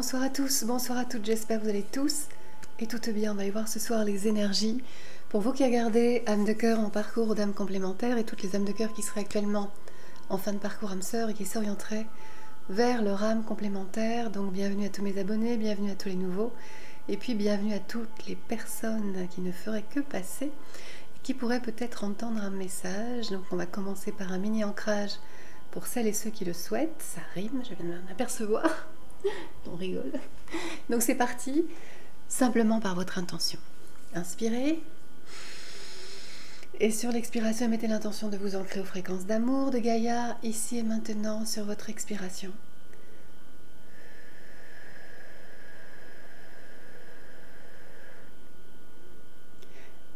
Bonsoir à tous, bonsoir à toutes, j'espère que vous allez tous et toutes bien. On va aller voir ce soir les énergies. Pour vous qui regardez âme de cœur en parcours d'âme complémentaire et toutes les âmes de cœur qui seraient actuellement en fin de parcours âme sœur et qui s'orienteraient vers leur âme complémentaire. Donc bienvenue à tous mes abonnés, bienvenue à tous les nouveaux et puis bienvenue à toutes les personnes qui ne feraient que passer et qui pourraient peut-être entendre un message. Donc on va commencer par un mini ancrage pour celles et ceux qui le souhaitent. Ça rime, je viens de m'en apercevoir. On rigole. Donc c'est parti, simplement par votre intention. Inspirez. Et sur l'expiration, mettez l'intention de vous ancrer aux fréquences d'amour de Gaïa, ici et maintenant, sur votre expiration.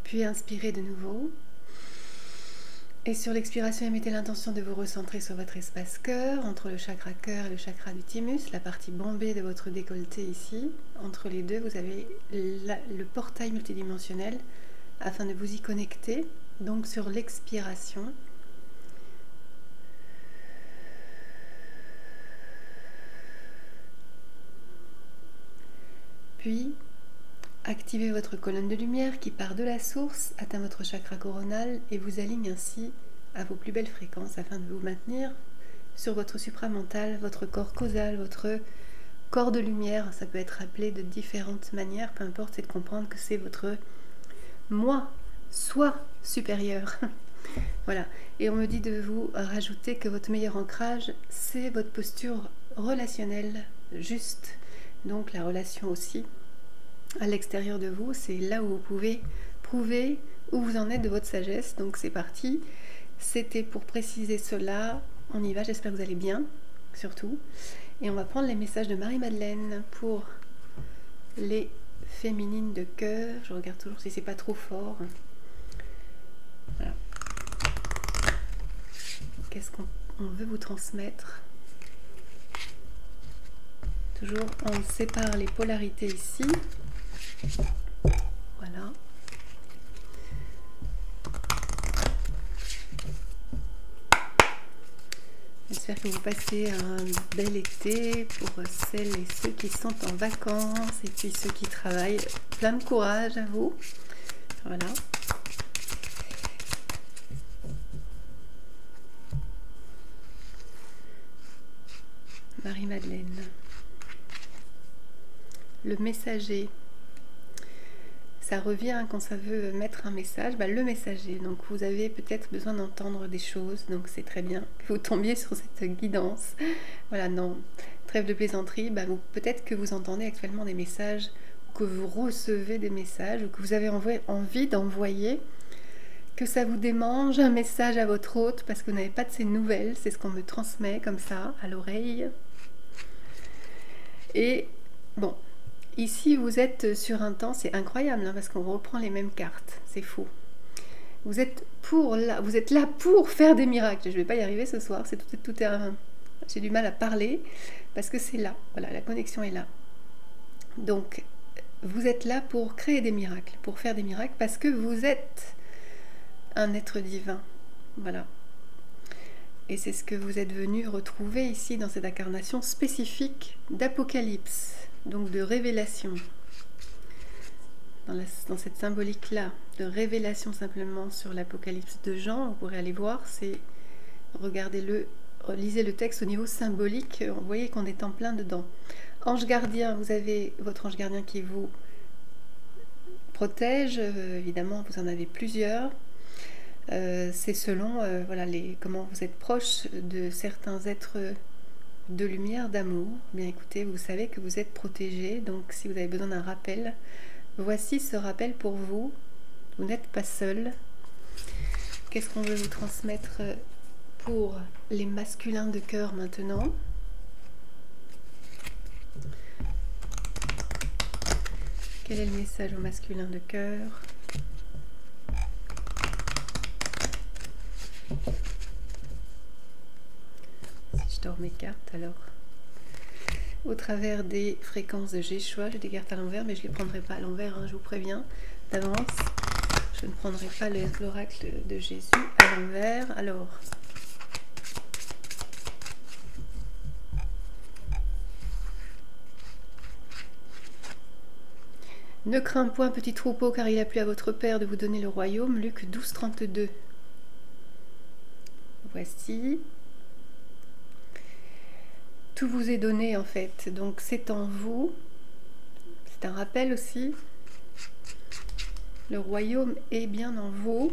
Puis inspirez de nouveau. Et sur l'expiration, mettez l'intention de vous recentrer sur votre espace cœur, entre le chakra cœur et le chakra du thymus, la partie bombée de votre décolleté ici. Entre les deux, vous avez le portail multidimensionnel afin de vous y connecter. Donc sur l'expiration, puis activez votre colonne de lumière qui part de la source, atteint votre chakra coronal et vous aligne ainsi à vos plus belles fréquences afin de vous maintenir sur votre supramental, votre corps causal, votre corps de lumière. Ça peut être appelé de différentes manières, peu importe, c'est de comprendre que c'est votre moi, soi supérieur. Voilà. Et on me dit de vous rajouter que votre meilleur ancrage, c'est votre posture relationnelle juste. Donc la relation aussi à l'extérieur de vous, c'est là où vous pouvez prouver où vous en êtes de votre sagesse. Donc c'est parti, c'était pour préciser cela, on y va, j'espère que vous allez bien, surtout. Et on va prendre les messages de Marie-Madeleine pour les féminines de cœur. Je regarde toujours si c'est pas trop fort. Voilà. Qu'est-ce qu'on veut vous transmettre? Toujours, on sépare les polarités ici. Voilà. J'espère que vous passez un bel été pour celles et ceux qui sont en vacances et puis ceux qui travaillent. Plein de courage à vous. Voilà. Marie-Madeleine. Le messager. Ça revient quand ça veut mettre un message, le messager. Donc vous avez peut-être besoin d'entendre des choses, donc c'est très bien que vous tombiez sur cette guidance. Voilà, non, trêve de plaisanterie, peut-être que vous entendez actuellement des messages, ou que vous recevez des messages, ou que vous avez envie d'envoyer, que ça vous démange un message à votre hôte, parce que vous n'avez pas de ces nouvelles, c'est ce qu'on me transmet comme ça, à l'oreille. Et bon, ici, vous êtes sur un temps, c'est incroyable, hein, parce qu'on reprend les mêmes cartes, c'est fou. Vous êtes là pour faire des miracles. Je ne vais pas y arriver ce soir, j'ai du mal à parler, parce que c'est là, voilà, la connexion est là. Donc, vous êtes là pour créer des miracles, pour faire des miracles, parce que vous êtes un être divin, voilà. Et c'est ce que vous êtes venu retrouver ici, dans cette incarnation spécifique d'Apocalypse. Donc de révélation, dans cette symbolique-là, de révélation simplement sur l'Apocalypse de Jean, vous pourrez aller voir, c'est, regardez-le, lisez le texte au niveau symbolique, vous voyez qu'on est en plein dedans. Ange gardien, vous avez votre ange gardien qui vous protège, évidemment vous en avez plusieurs, c'est selon voilà, comment vous êtes proche de certains êtres de lumière, d'amour. Bien écoutez, vous savez que vous êtes protégé, donc si vous avez besoin d'un rappel, voici ce rappel pour vous. Vous n'êtes pas seul. Qu'est-ce qu'on veut vous transmettre pour les masculins de cœur maintenant? Quel est le message au masculin de cœur? Je dors mes cartes alors. Au travers des fréquences de Jéchoua, j'ai des cartes à l'envers, mais je ne les prendrai pas à l'envers, hein, je vous préviens d'avance. Je ne prendrai pas l'oracle de Jésus à l'envers. Alors, Ne crains point, petit troupeau, car il a plu à votre Père de vous donner le royaume. Luc 12, 32. Voici. Tout vous est donné en fait, donc c'est en vous. C'est un rappel aussi. Le royaume est bien en vous.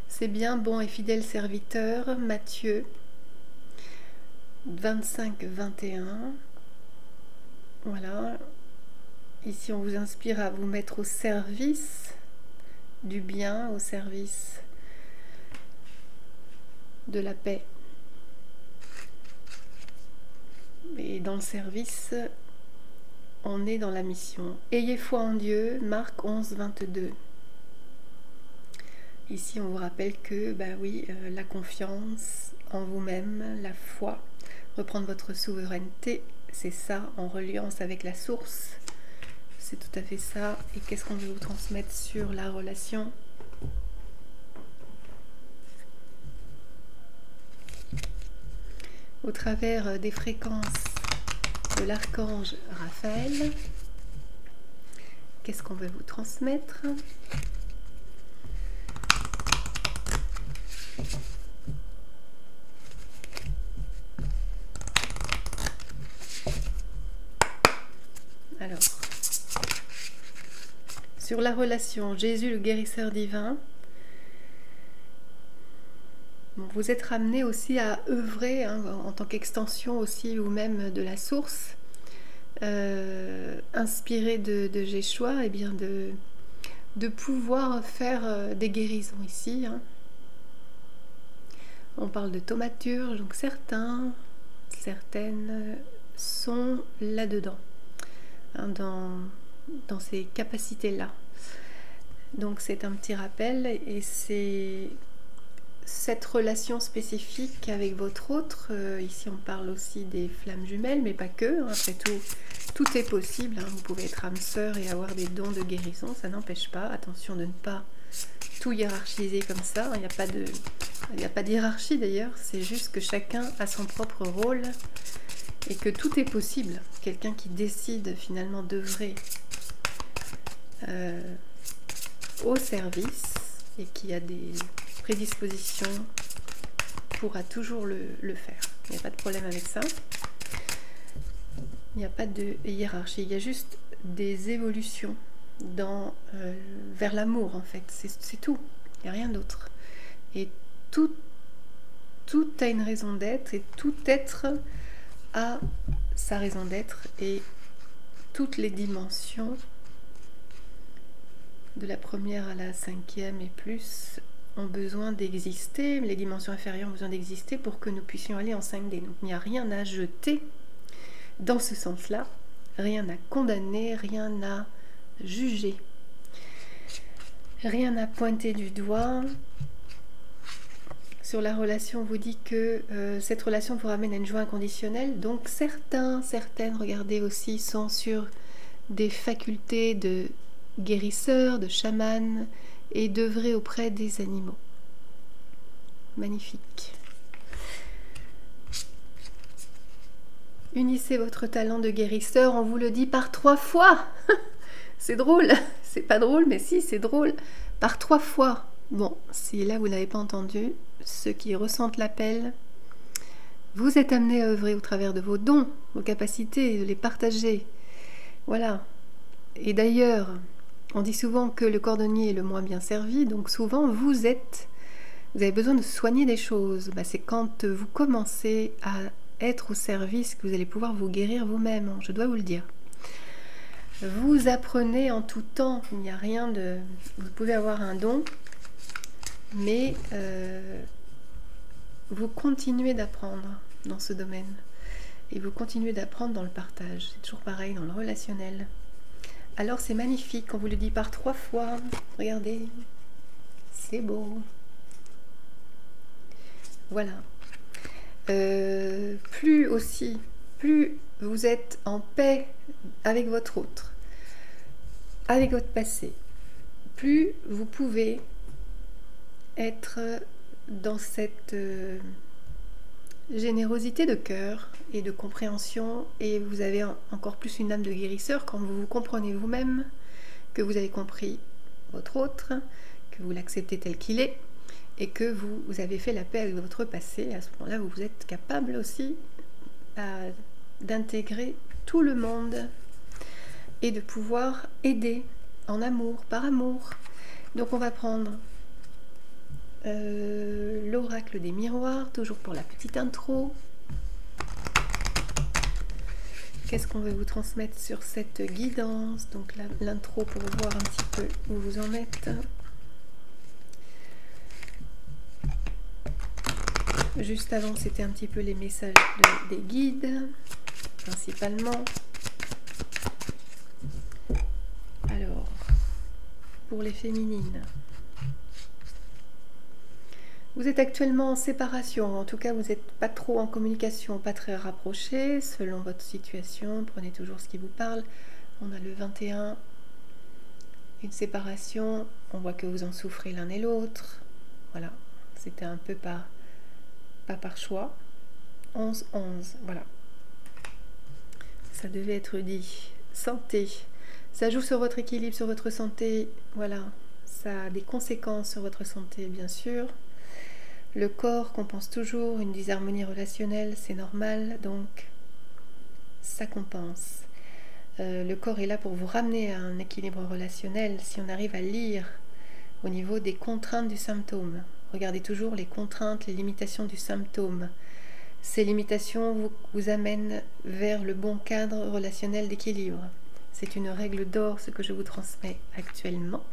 C'est bien, bon et fidèle serviteur. Matthieu 25, 21. Voilà. Ici, on vous inspire à vous mettre au service du bien, au service de la paix. Et dans le service, on est dans la mission. Ayez foi en Dieu, Marc 11, 22. Ici, on vous rappelle que, ben oui, la confiance en vous-même, la foi, reprendre votre souveraineté, c'est ça, en reliance avec la source. C'est tout à fait ça. Et qu'est-ce qu'on veut vous transmettre sur la relation? Au travers des fréquences de l'archange Raphaël, qu'est-ce qu'on veut vous transmettre? Alors, sur la relation Jésus le guérisseur divin, vous êtes ramené aussi à œuvrer hein, en tant qu'extension aussi ou même de la source, inspiré de Yeshua, et bien de pouvoir faire des guérisons ici. Hein. On parle de thaumaturge, donc certaines sont là-dedans, hein, dans ces capacités-là. Donc c'est un petit rappel et c'est cette relation spécifique avec votre autre, ici on parle aussi des flammes jumelles, mais pas que, hein, après tout est possible, hein, vous pouvez être âme sœur et avoir des dons de guérison, ça n'empêche pas, attention de ne pas tout hiérarchiser comme ça, il n'y a pas de hiérarchie d'ailleurs, c'est juste que chacun a son propre rôle et que tout est possible, quelqu'un qui décide finalement d'œuvrer au service et qui a des prédispositions pourra toujours le faire. Il n'y a pas de problème avec ça. Il n'y a pas de hiérarchie. Il y a juste des évolutions vers l'amour en fait. C'est tout. Il n'y a rien d'autre. Et tout a une raison d'être et tout être a sa raison d'être et toutes les dimensions de la première à la cinquième et plus ont besoin d'exister, les dimensions inférieures ont besoin d'exister pour que nous puissions aller en 5D. Donc il n'y a rien à jeter dans ce sens-là, rien à condamner, rien à juger, rien à pointer du doigt. Sur la relation, on vous dit que cette relation vous ramène à une joie inconditionnelle. Donc certaines, regardez aussi, sont sur des facultés de guérisseurs, de chamans, et d'œuvrer auprès des animaux. Magnifique. Unissez votre talent de guérisseur, on vous le dit par 3 fois. C'est drôle, c'est pas drôle, mais si, c'est drôle. Par 3 fois. Bon, si là vous n'avez pas entendu, ceux qui ressentent l'appel, vous êtes amenés à œuvrer au travers de vos dons, vos capacités, de les partager. Voilà. Et d'ailleurs, on dit souvent que le cordonnier est le moins bien servi, donc souvent vous avez besoin de soigner des choses. C'est quand vous commencez à être au service que vous allez pouvoir vous guérir vous-même, je dois vous le dire. Vous apprenez en tout temps, il n'y a rien de... Vous pouvez avoir un don, mais vous continuez d'apprendre dans ce domaine. Et vous continuez d'apprendre dans le partage. C'est toujours pareil dans le relationnel. Alors c'est magnifique, on vous le dit par 3 fois. Regardez, c'est beau. Voilà. Plus vous êtes en paix avec votre autre, avec votre passé, plus vous pouvez être dans cette générosité de cœur et de compréhension, et vous avez encore plus une âme de guérisseur quand vous vous comprenez vous-même, que vous avez compris votre autre, que vous l'acceptez tel qu'il est, et que vous avez fait la paix avec votre passé. À ce moment-là, vous êtes capable aussi d'intégrer tout le monde et de pouvoir aider en amour, par amour. Donc on va prendre l'oracle des miroirs, toujours pour la petite intro. Qu'est-ce qu'on veut vous transmettre sur cette guidance? Donc l'intro pour voir un petit peu où vous en êtes. Juste avant, c'était un petit peu les messages des guides, principalement. Alors, pour les féminines, vous êtes actuellement en séparation, en tout cas vous n'êtes pas trop en communication, pas très rapprochés, selon votre situation, prenez toujours ce qui vous parle. On a le 21, une séparation, on voit que vous en souffrez l'un et l'autre, voilà, c'était un peu pas par choix. 11-11, voilà. Ça devait être dit. Santé. Ça joue sur votre équilibre, sur votre santé. Voilà. Ça a des conséquences sur votre santé, bien sûr. Le corps compense toujours. Une disharmonie relationnelle, c'est normal. Donc, ça compense. Le corps est là pour vous ramener à un équilibre relationnel. Si on arrive à lire au niveau des contraintes du symptôme. Regardez toujours les contraintes, les limitations du symptôme. Ces limitations vous amènent vers le bon cadre relationnel d'équilibre. C'est une règle d'or, ce que je vous transmets actuellement.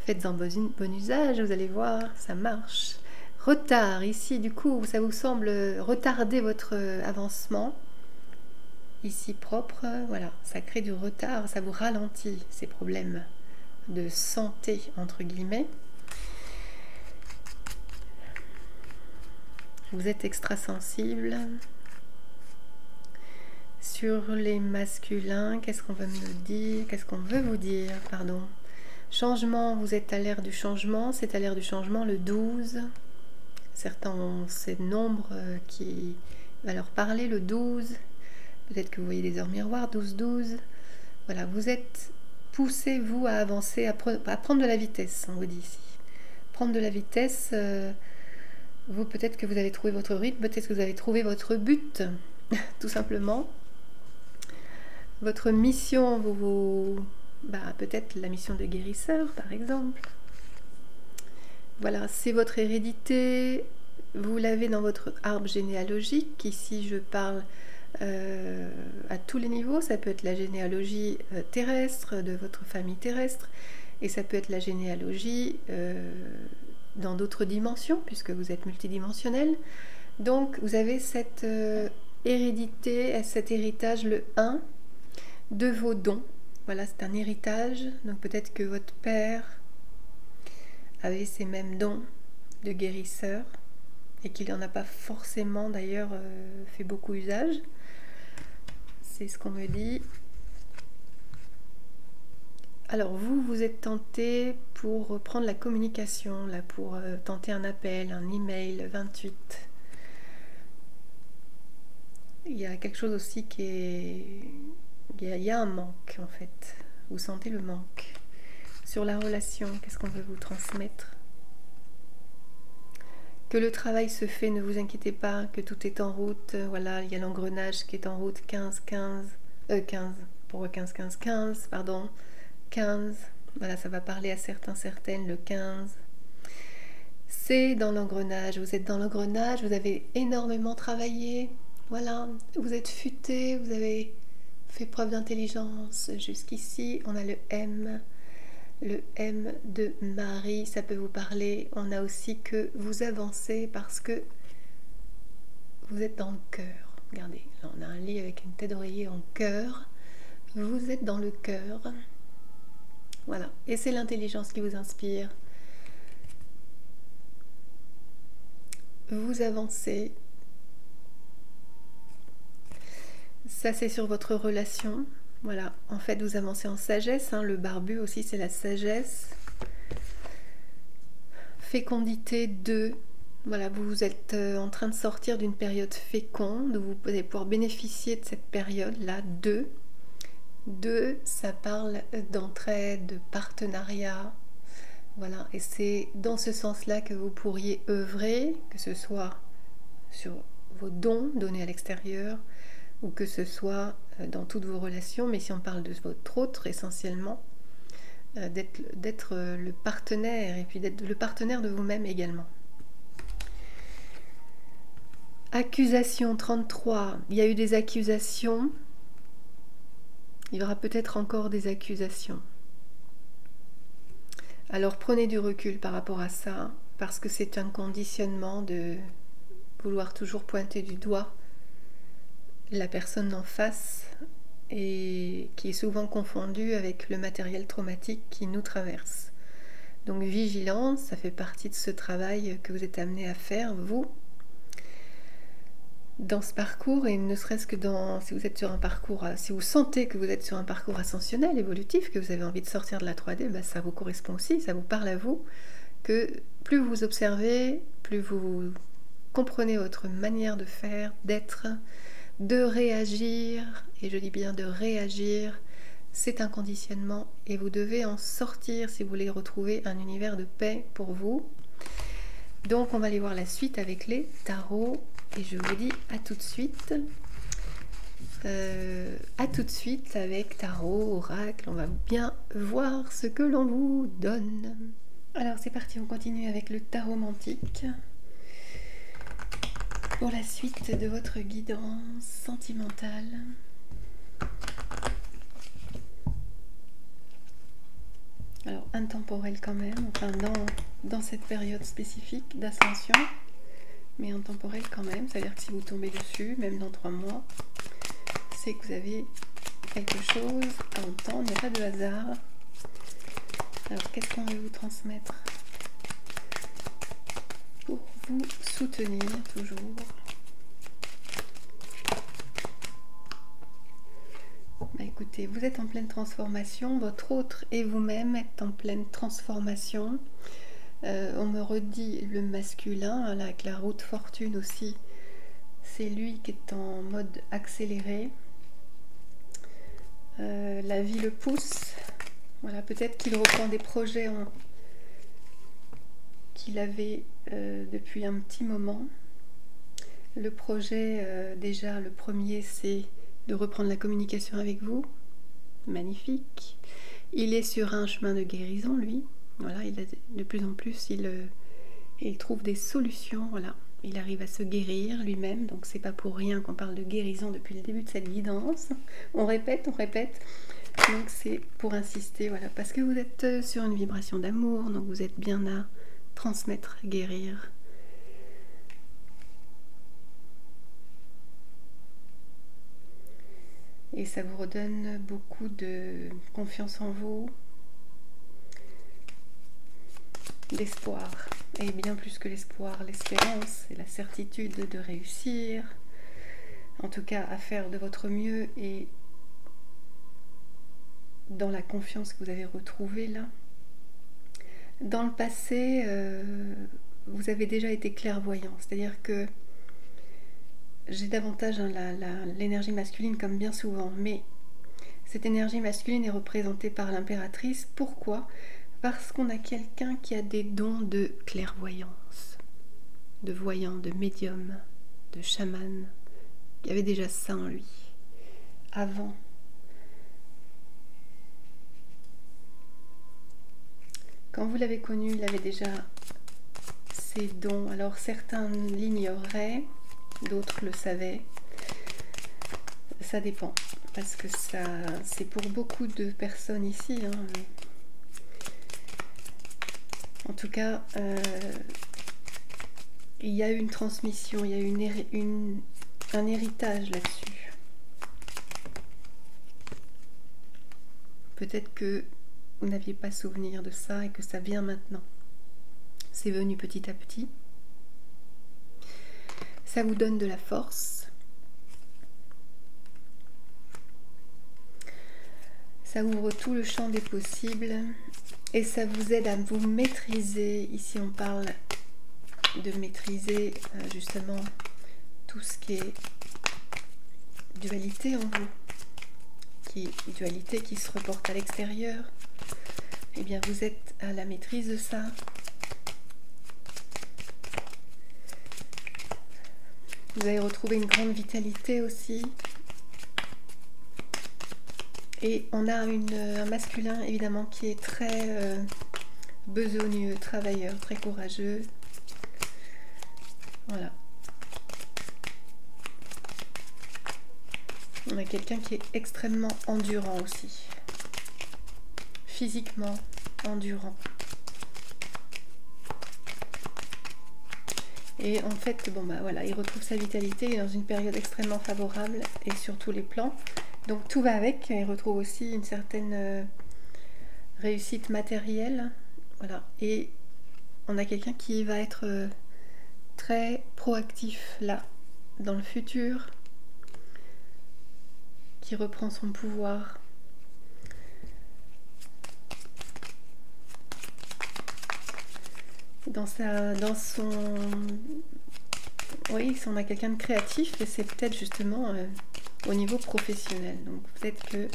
Faites-en bon usage, vous allez voir, ça marche. Retard, ici, du coup, ça vous semble retarder votre avancement. Ici, propre, voilà, ça crée du retard, ça vous ralentit ces problèmes de santé, entre guillemets. Vous êtes extrasensible. Sur les masculins, qu'est-ce qu'on va me dire? Qu'est-ce qu'on veut vous dire? Pardon. Changement, vous êtes à l'ère du changement. C'est à l'ère du changement, le 12. Certains ont ces nombres qui va leur parler, le 12. Peut-être que vous voyez des heures miroirs, 12-12. Voilà, vous êtes poussé, vous, à avancer, à prendre de la vitesse, on vous dit ici. Prendre de la vitesse... Vous, peut-être que vous avez trouvé votre rythme, peut-être que vous avez trouvé votre but, tout simplement. Votre mission, peut-être la mission de guérisseur, par exemple. Voilà, c'est votre hérédité. Vous l'avez dans votre arbre généalogique. Ici, je parle à tous les niveaux. Ça peut être la généalogie terrestre, de votre famille terrestre, et ça peut être la généalogie... dans d'autres dimensions, puisque vous êtes multidimensionnel. Donc, vous avez cette hérédité, cet héritage, le 1, de vos dons. Voilà, c'est un héritage. Donc, peut-être que votre père avait ces mêmes dons de guérisseur, et qu'il n'en a pas forcément, d'ailleurs, fait beaucoup usage. C'est ce qu'on me dit. Alors vous êtes tenté pour prendre la communication, là, pour tenter un appel, un email, 28. Il y a quelque chose aussi qui est... Il y a un manque, en fait. Vous sentez le manque. Sur la relation, qu'est-ce qu'on veut vous transmettre? Que le travail se fait, ne vous inquiétez pas, que tout est en route. Voilà, il y a l'engrenage qui est en route, 15, pour 15, pardon. 15, voilà, ça va parler à certains, certaines, le 15. C'est dans l'engrenage, vous êtes dans l'engrenage, vous avez énormément travaillé, voilà, vous êtes futé, vous avez fait preuve d'intelligence. Jusqu'ici, on a le M de Marie, ça peut vous parler. On a aussi que vous avancez parce que vous êtes dans le cœur. Regardez, là on a un lit avec une tête d'oreiller en cœur. Vous êtes dans le cœur. Voilà, et c'est l'intelligence qui vous inspire. Vous avancez. Ça, c'est sur votre relation. Voilà, en fait, vous avancez en sagesse. Hein. Le barbu aussi, c'est la sagesse. Fécondité 2. Voilà, vous êtes en train de sortir d'une période féconde. Vous allez pouvoir bénéficier de cette période-là, 2. 2, ça parle d'entraide, de partenariat. Voilà, et c'est dans ce sens-là que vous pourriez œuvrer, que ce soit sur vos dons donnés à l'extérieur, ou que ce soit dans toutes vos relations, mais si on parle de votre autre essentiellement, d'être le partenaire, et puis d'être le partenaire de vous-même également. Accusation 33, il y a eu des accusations, il y aura peut-être encore des accusations. Alors prenez du recul par rapport à ça, parce que c'est un conditionnement de vouloir toujours pointer du doigt la personne en face et qui est souvent confondue avec le matériel traumatique qui nous traverse. Donc vigilance, ça fait partie de ce travail que vous êtes amené à faire, vous, dans ce parcours, et ne serait-ce que si vous êtes sur un parcours, si vous sentez que vous êtes sur un parcours ascensionnel, évolutif, que vous avez envie de sortir de la 3D, ben ça vous correspond aussi, ça vous parle à vous, que plus vous observez, plus vous comprenez votre manière de faire, d'être, de réagir, et je dis bien de réagir, c'est un conditionnement et vous devez en sortir si vous voulez retrouver un univers de paix pour vous. Donc on va aller voir la suite avec les tarots et je vous dis à tout de suite. À tout de suite avec tarot, oracle, on va bien voir ce que l'on vous donne. Alors c'est parti, on continue avec le tarot mantique. Pour la suite de votre guidance sentimentale. Alors intemporel quand même, enfin dans cette période spécifique d'ascension, mais intemporel quand même, ça veut dire que si vous tombez dessus, même dans 3 mois, c'est que vous avez quelque chose à entendre, il n'y a pas de hasard. Alors qu'est-ce qu'on veut vous transmettre pour vous soutenir toujours? Bah écoutez, vous êtes en pleine transformation, votre autre et vous-même êtes en pleine transformation. On me redit le masculin, là, avec la route fortune aussi, c'est lui qui est en mode accéléré. La vie le pousse. Voilà, peut-être qu'il reprend des projets qu'il avait depuis un petit moment. Le projet, déjà, le premier, c'est de reprendre la communication avec vous. Magnifique. Il est sur un chemin de guérison, lui. Voilà, de plus en plus, il trouve des solutions. Voilà, il arrive à se guérir lui-même. Donc, c'est pas pour rien qu'on parle de guérison depuis le début de cette guidance. On répète, on répète. Donc, c'est pour insister, voilà, parce que vous êtes sur une vibration d'amour, donc vous êtes bien à transmettre, guérir. Et ça vous redonne beaucoup de confiance en vous, d'espoir, et bien plus que l'espoir, l'espérance et la certitude de réussir, en tout cas à faire de votre mieux et dans la confiance que vous avez retrouvée là. Dans le passé, vous avez déjà été clairvoyant, c'est-à-dire que j'ai davantage l'énergie masculine comme bien souvent, mais cette énergie masculine est représentée par l'impératrice. Pourquoi? Parce qu'on a quelqu'un qui a des dons de clairvoyance, de voyant, de médium, de chaman, qui avait déjà ça en lui, avant. Quand vous l'avez connu, il avait déjà ses dons. Alors certains l'ignoraient, d'autres le savaient. Ça dépend, parce que ça, c'est pour beaucoup de personnes ici. Hein. En tout cas, il y a eu une transmission, il y a eu un héritage là-dessus. Peut-être que vous n'aviez pas souvenir de ça et que ça vient maintenant. C'est venu petit à petit. Ça vous donne de la force. Ça ouvre tout le champ des possibles et ça vous aide à vous maîtriser. Ici, on parle de maîtriser justement tout ce qui est dualité en vous. dualité qui se reporte à l'extérieur. Eh bien, vous êtes à la maîtrise de ça. Vous allez retrouver une grande vitalité aussi. Et on a un masculin, évidemment, qui est très besogneux, travailleur, très courageux. Voilà. On a quelqu'un qui est extrêmement endurant aussi. Physiquement endurant. Et en fait, bon bah voilà, il retrouve sa vitalité, il est dans une période extrêmement favorable et sur tous les plans. Donc tout va avec, il retrouve aussi une certaine réussite matérielle. Voilà. Et on a quelqu'un qui va être très proactif là, dans le futur, qui reprend son pouvoir. Oui, si on a quelqu'un de créatif, et c'est peut-être justement au niveau professionnel. Donc peut-être que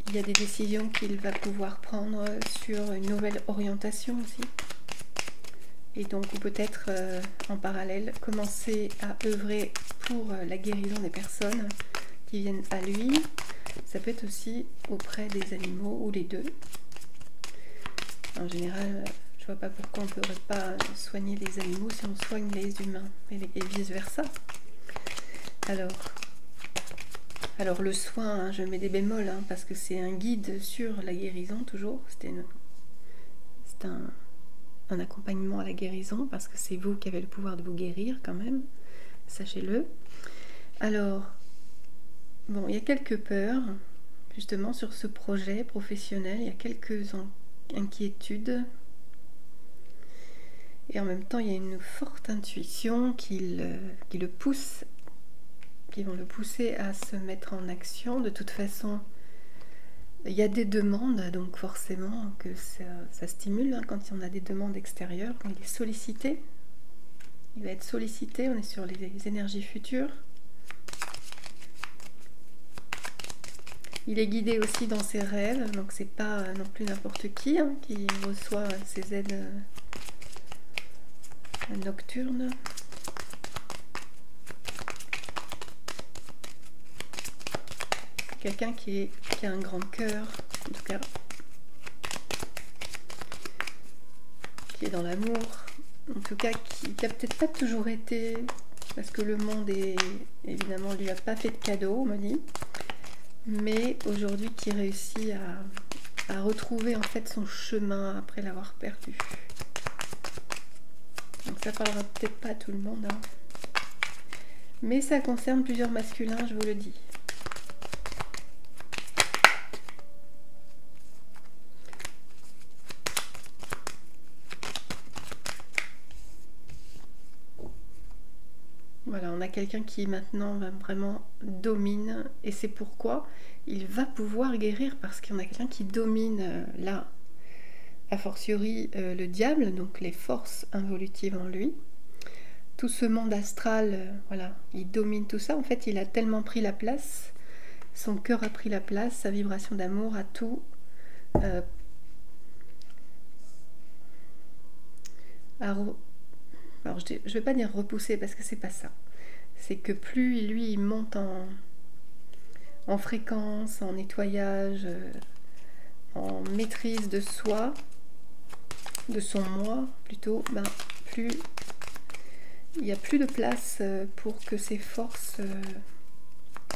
il y a des décisions qu'il va pouvoir prendre sur une nouvelle orientation aussi. Et donc, ou peut-être en parallèle, commencer à œuvrer pour la guérison des personnes qui viennent à lui. Ça peut être aussi auprès des animaux ou les deux. En général, je vois pas pourquoi on ne pourrait pas soigner les animaux si on soigne les humains et vice-versa. Alors le soin, hein, je mets des bémols hein, parce que c'est un guide sur la guérison toujours. C'est un accompagnement à la guérison parce que c'est vous qui avez le pouvoir de vous guérir quand même, sachez-le. Alors, bon, il y a quelques peurs justement sur ce projet professionnel, il y a quelques inquiétudes et en même temps il y a une forte intuition qui vont le pousser à se mettre en action. De toute façon, il y a des demandes, donc forcément que ça stimule hein, quand on a des demandes extérieures, quand il est sollicité. Il va être sollicité, on est sur les énergies futures. Il est guidé aussi dans ses rêves, donc c'est pas non plus n'importe qui hein, qui reçoit ces aides nocturnes. Quelqu'un qui a un grand cœur, en tout cas, qui est dans l'amour, en tout cas qui a peut-être pas toujours été, parce que le monde évidemment lui a pas fait de cadeau, on me dit, mais aujourd'hui qui réussit à retrouver en fait son chemin après l'avoir perdu. Donc ça parlera peut-être pas à tout le monde, hein. Mais ça concerne plusieurs masculins, je vous le dis. Voilà, on a quelqu'un qui maintenant vraiment domine et c'est pourquoi il va pouvoir guérir parce qu'on a quelqu'un qui domine là, a fortiori le diable, donc les forces involutives en lui. Tout ce monde astral, voilà, il domine tout ça. En fait, il a tellement pris la place, son cœur a pris la place, sa vibration d'amour a tout alors je ne vais pas dire repousser parce que c'est pas ça. C'est que plus lui il monte en fréquence, en nettoyage, en maîtrise de soi, de son moi plutôt, plus il n'y a plus de place pour que ses forces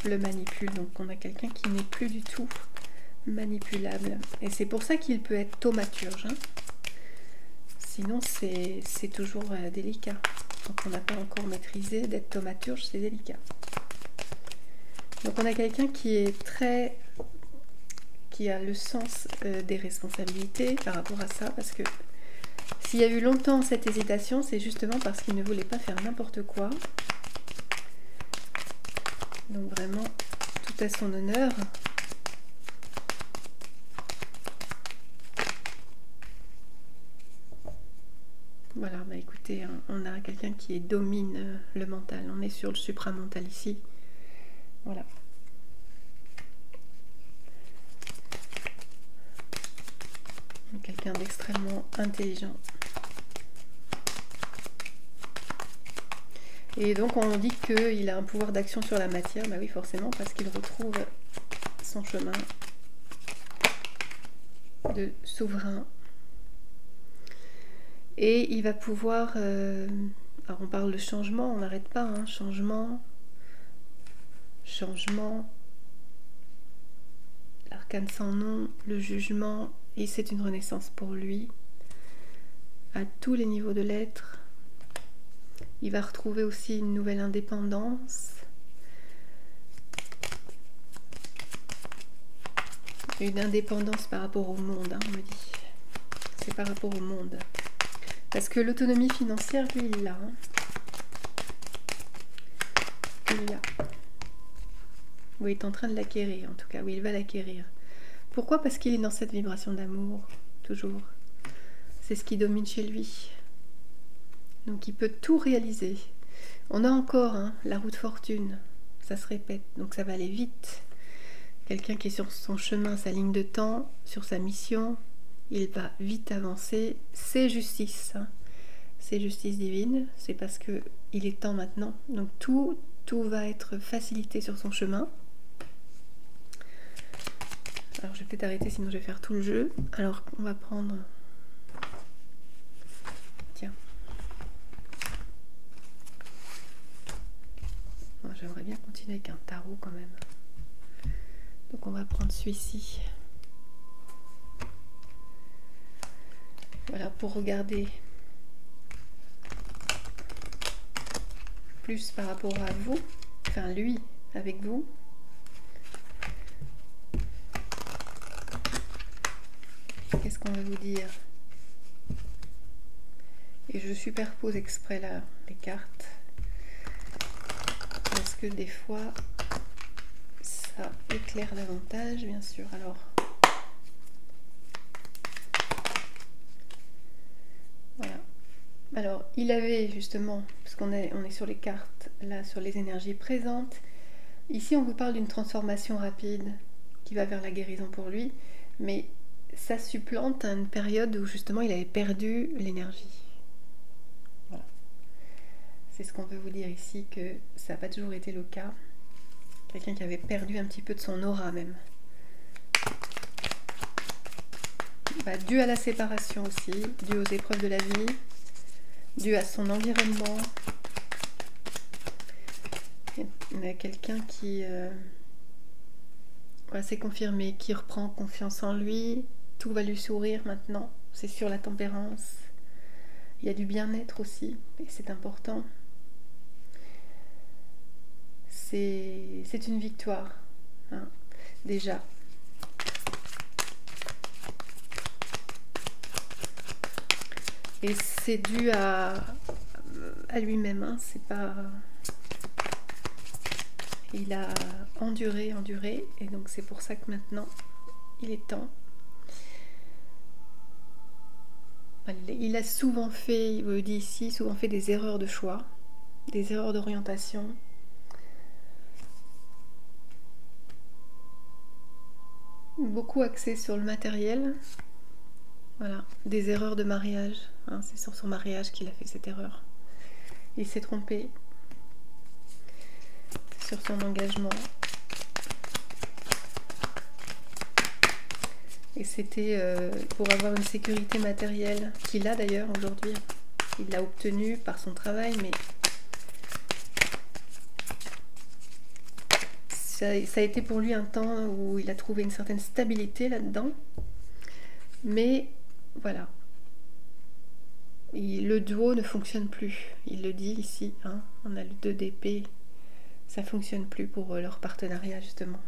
le manipulent. Donc on a quelqu'un qui n'est plus du tout manipulable. Et c'est pour ça qu'il peut être thaumaturge. Hein. Sinon, c'est toujours délicat. Donc, on n'a pas encore maîtrisé d'être thaumaturge, c'est délicat. Donc, on a quelqu'un qui a le sens des responsabilités par rapport à ça, parce que s'il y a eu longtemps cette hésitation, c'est justement parce qu'il ne voulait pas faire n'importe quoi. Donc, vraiment, tout à son honneur. Voilà, écoutez, on a quelqu'un qui domine le mental. On est sur le supramental ici. Voilà. quelqu'un d'extrêmement intelligent. Et donc on dit qu'il a un pouvoir d'action sur la matière, bah oui forcément, parce qu'il retrouve son chemin de souverain. Et il va pouvoir... alors on parle de changement, on n'arrête pas, hein, changement, l'arcane sans nom, le jugement, et c'est une renaissance pour lui, à tous les niveaux de l'être. Il va retrouver aussi une nouvelle indépendance, une indépendance par rapport au monde, hein, on me dit. C'est par rapport au monde. Parce que l'autonomie financière, lui, il l'a. Hein. Il l'a. Oui, il est en train de l'acquérir, en tout cas. Oui, il va l'acquérir. Pourquoi? Parce qu'il est dans cette vibration d'amour, toujours. C'est ce qui domine chez lui. Donc, il peut tout réaliser. On a encore hein, la roue de fortune. Ça se répète, donc ça va aller vite. Quelqu'un qui est sur son chemin, sa ligne de temps, sur sa mission, il va vite avancer. C'est justice. Hein. C'est justice divine. C'est parce que il est temps maintenant. Donc, tout va être facilité sur son chemin. Alors je vais peut-être arrêter, sinon je vais faire tout le jeu. Alors on va prendre... Tiens. J'aimerais bien continuer avec un tarot quand même. Donc on va prendre celui-ci. Voilà, pour regarder plus par rapport à vous. Enfin lui, avec vous. Qu'est-ce qu'on va vous dire? Et je superpose exprès là les cartes parce que des fois ça éclaire davantage, bien sûr. Alors voilà. Alors il avait justement, parce qu'on est sur les cartes là, sur les énergies présentes. Ici on vous parle d'une transformation rapide qui va vers la guérison pour lui, mais ça supplante une période où justement il avait perdu l'énergie. Voilà. C'est ce qu'on veut vous dire ici, que ça n'a pas toujours été le cas. Quelqu'un qui avait perdu un petit peu de son aura même. Bah, dû à la séparation aussi, dû aux épreuves de la vie, dû à son environnement. Il y a quelqu'un qui s'est confirmé, qui reprend confiance en lui. Tout va lui sourire maintenant, c'est sur la tempérance. Il y a du bien-être aussi, et c'est important. C'est une victoire, hein, déjà. Et c'est dû à lui-même, hein, c'est pas... Il a enduré, et donc c'est pour ça que maintenant, il est temps. Il a souvent fait, il vous le dit ici, souvent fait des erreurs de choix, des erreurs d'orientation. Beaucoup axé sur le matériel. Voilà, des erreurs de mariage. Hein, c'est sur son mariage qu'il a fait cette erreur. Il s'est trompé sur son engagement. Et c'était pour avoir une sécurité matérielle, qu'il a d'ailleurs aujourd'hui. Il l'a obtenue par son travail, mais ça a été pour lui un temps où il a trouvé une certaine stabilité là-dedans. Mais voilà. Le duo ne fonctionne plus. Il le dit ici, hein, on a le 2 d'épée. Ça ne fonctionne plus pour leur partenariat, justement.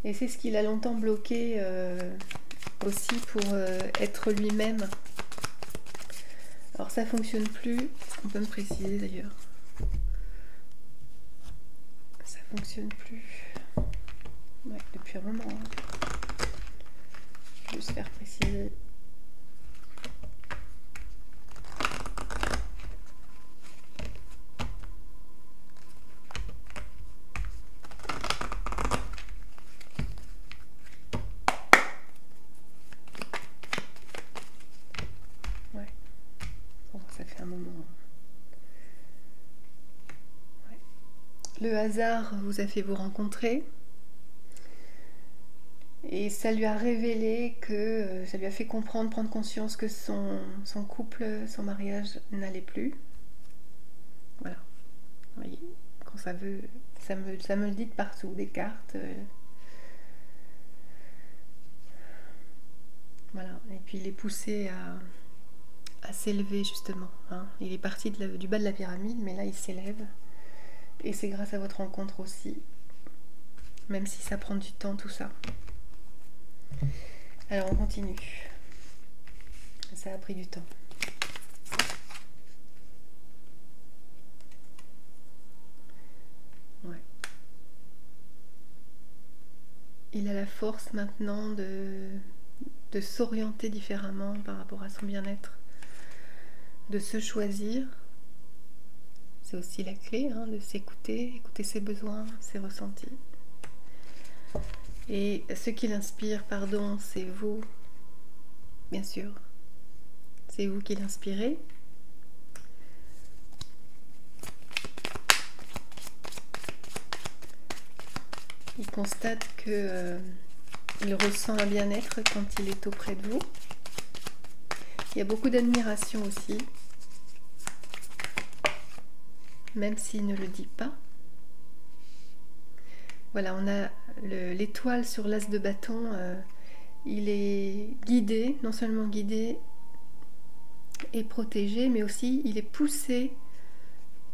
Et c'est ce qui l'a longtemps bloqué aussi pour être lui-même. Alors ça fonctionne plus. On peut me préciser d'ailleurs. Ça fonctionne plus. Ouais, depuis un moment. Hein. Je vais juste faire préciser. le hasard vous a fait vous rencontrer. Et ça lui a révélé que, ça lui a fait comprendre, prendre conscience que son couple, son mariage n'allait plus. Voilà. Vous voyez, quand ça veut, ça me le dit de partout, des cartes. Voilà. Et puis il est poussé à s'élever justement. Hein. Il est parti du bas de la pyramide, mais là il s'élève. Et c'est grâce à votre rencontre aussi. Même si ça prend du temps, tout ça. Alors on continue. Ça a pris du temps. Ouais. Il a la force maintenant de s'orienter différemment par rapport à son bien-être, de se choisir. C'est aussi la clé, hein, de s'écouter, écouter ses besoins, ses ressentis. Et ce qui l'inspire, pardon, c'est vous, bien sûr. C'est vous qui l'inspirez. Il constate que il ressent un bien-être quand il est auprès de vous. Il y a beaucoup d'admiration aussi, même s'il ne le dit pas. Voilà, on a l'étoile sur l'as de bâton. Il est guidé, non seulement guidé et protégé, mais aussi il est poussé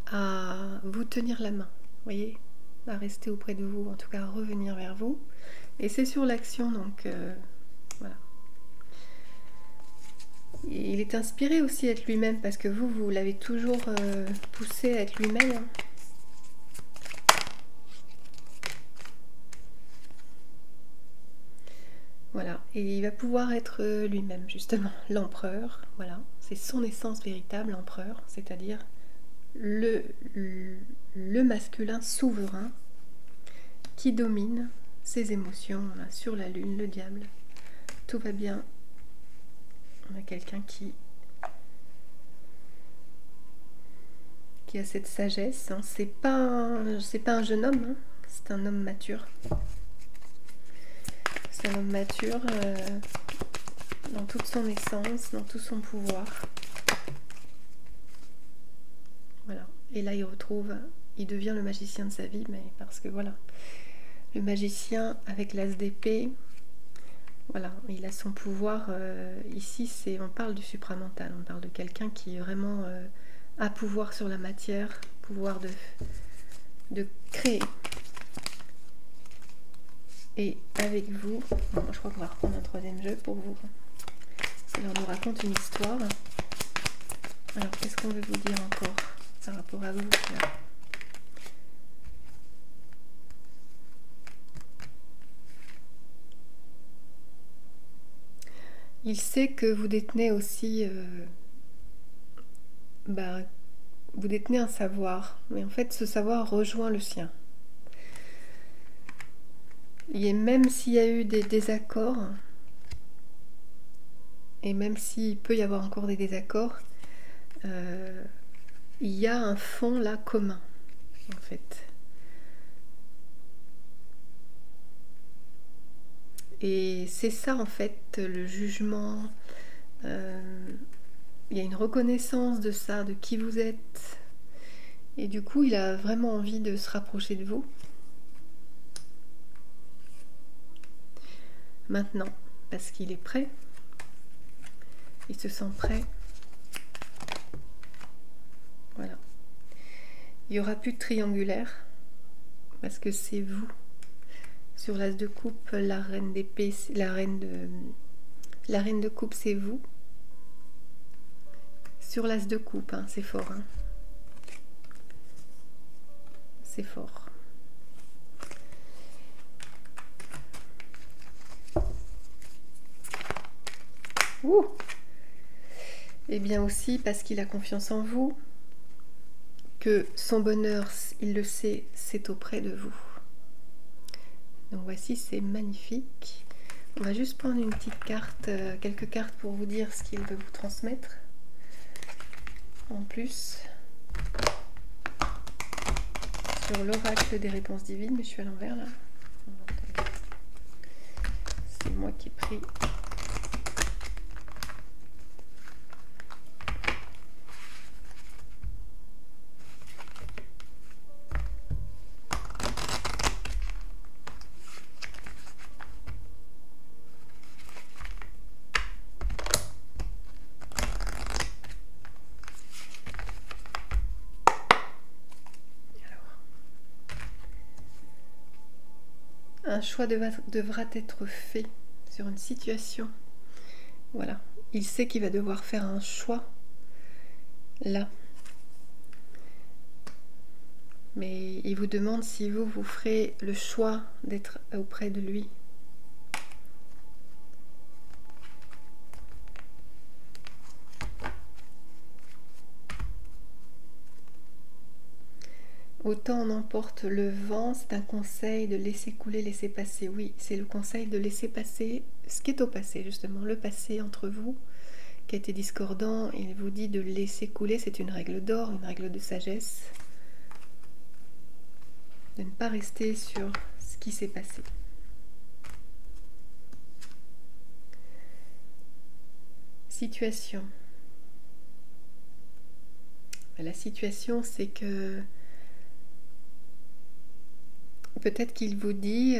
à vous tenir la main. Vous voyez, à rester auprès de vous, en tout cas à revenir vers vous. Et c'est sur l'action, donc voilà. Et il est inspiré aussi à être lui-même, parce que vous l'avez toujours poussé à être lui-même. Hein. Voilà, et il va pouvoir être lui-même, justement, l'empereur. Voilà, c'est son essence véritable, l'empereur, c'est-à-dire le masculin souverain qui domine ses émotions. Voilà, sur la lune, le diable, tout va bien. On a quelqu'un qui a cette sagesse. Hein. C'est pas un jeune homme, hein. C'est un homme mature. C'est un homme mature dans toute son essence, dans tout son pouvoir. Voilà. Et là, il devient le magicien de sa vie, mais parce que voilà, le magicien avec l'as d'épée, voilà, il a son pouvoir. Ici, on parle du supramental, on parle de quelqu'un qui vraiment a pouvoir sur la matière, pouvoir de créer. Et avec vous, bon, je crois qu'on va reprendre un troisième jeu pour vous. Il nous raconte une histoire. Alors, qu'est-ce qu'on veut vous dire encore par rapport à vous là? Il sait que vous détenez aussi... vous détenez un savoir. Mais en fait, ce savoir rejoint le sien. Et même s'il y a eu des désaccords, et même s'il peut y avoir encore des désaccords, il y a un fond là commun, en fait. Et c'est ça, en fait, le jugement. Il y a une reconnaissance de ça, de qui vous êtes. Et du coup, il a vraiment envie de se rapprocher de vous. Maintenant, parce qu'il est prêt, il se sent prêt. Voilà. Il n'y aura plus de triangulaire, parce que c'est vous. Sur l'as de coupe, la reine d'épée, la reine de coupe, c'est vous. Sur l'as de coupe, hein, c'est fort. Hein. C'est fort. Ouh. Et bien aussi parce qu'il a confiance en vous, que son bonheur, il le sait, c'est auprès de vous. Donc voici, c'est magnifique. On va juste prendre une petite carte, quelques cartes pour vous dire ce qu'il veut vous transmettre. En plus, sur l'oracle des réponses divines, mais je suis à l'envers là. C'est moi qui ai pris. Un choix devra être fait sur une situation. Voilà. Il sait qu'il va devoir faire un choix là. Mais il vous demande si vous ferez le choix d'être auprès de lui. Autant on emporte le vent, c'est un conseil de laisser couler, laisser passer. Oui, c'est le conseil de laisser passer ce qui est au passé, justement. Le passé entre vous, qui a été discordant, il vous dit de laisser couler, c'est une règle d'or, une règle de sagesse. De ne pas rester sur ce qui s'est passé. Situation. La situation, c'est que peut-être qu'il vous dit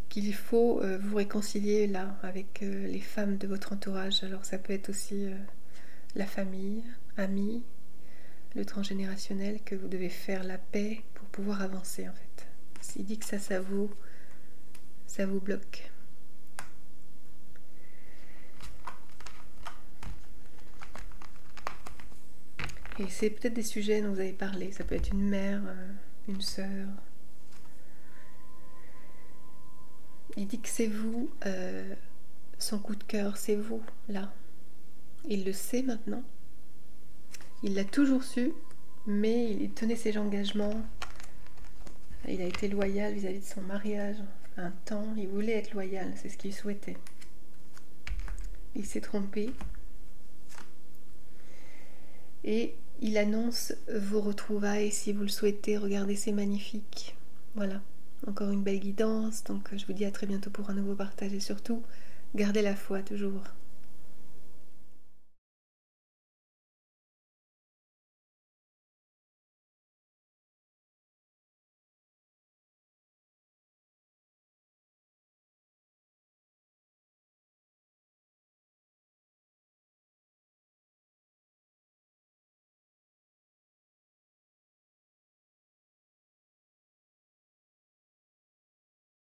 qu'il faut vous réconcilier là avec les femmes de votre entourage. Alors ça peut être aussi la famille, amis, le transgénérationnel, que vous devez faire la paix pour pouvoir avancer en fait. S'il dit que ça vous bloque. Et c'est peut-être des sujets dont vous avez parlé. Ça peut être une mère, une sœur. Il dit que c'est vous, son coup de cœur, c'est vous, là. Il le sait maintenant. Il l'a toujours su, mais il tenait ses engagements. Il a été loyal vis-à-vis de son mariage. Un temps, il voulait être loyal, c'est ce qu'il souhaitait. Il s'est trompé. Et il annonce vos retrouvailles si vous le souhaitez. Regardez, c'est magnifique. Voilà. Encore une belle guidance, donc je vous dis à très bientôt pour un nouveau partage et surtout, gardez la foi toujours.